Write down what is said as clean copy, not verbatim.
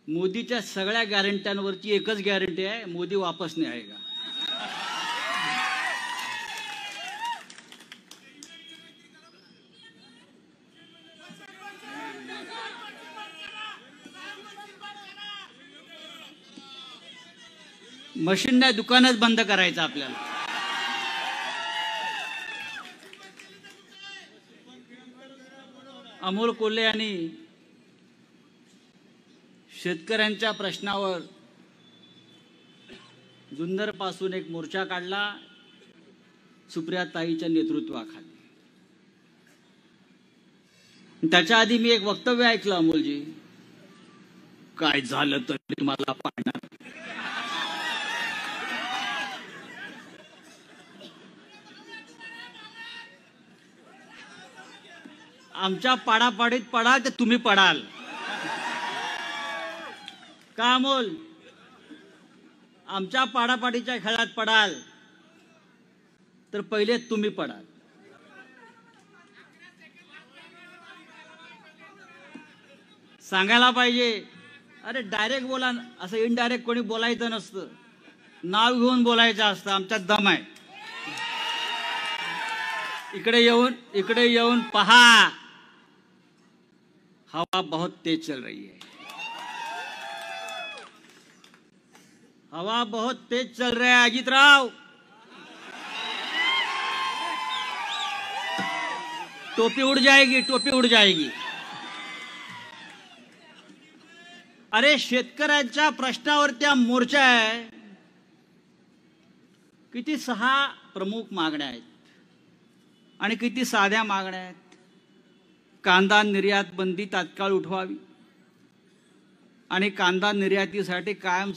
मोदीच्या सगळ्या गॅरंट्यांवरची एकच गॅरंटी आहे, मोदी वापस नाही आएगा. मशीन नाही, दुकानच बंद करायचं आपल्याला. अमोल कोल्हे यांनी शेतकऱ्यांच्या प्रश्नावर जुन्नर पासून एक मोर्चा काढला सुप्रियाताईच्या नेतृत्वाखाली. त्याच्या आधी मी एक वक्तव्य ऐकलं अमोलजी, काय झालं तरी मला पाडणार. आमच्या पाडापाडीत पडाल तर तुम्ही पडाल का अमोल? आमच्या पाडापाडीच्या खेळात पडाल तर पहिले तुम्ही पडाल. सांगायला पाहिजे, अरे डायरेक्ट बोला, असं इनडायरेक्ट कोणी बोलायचं नसतं, नाव घेऊन बोलायचं असतं. आमच्यात दम आहे. इकडे येऊन पहा, हवा बहुत तेज चल रही है. हवा बहुत तेज चल रहा है अजितराव. टोपी उड़ जाएगी, टोपी उड़ जाएगी. अरे शेतकऱ्यांच्या प्रश्नावर त्या मोर्चा आहे. किती 6 प्रमुख मागण्या आहेत आणि किती साध्या मागण्या आहेत. कांदा निर्यात बंदी तात्काळ उठवावी आणि कांदा निर्यातीसाठी कायम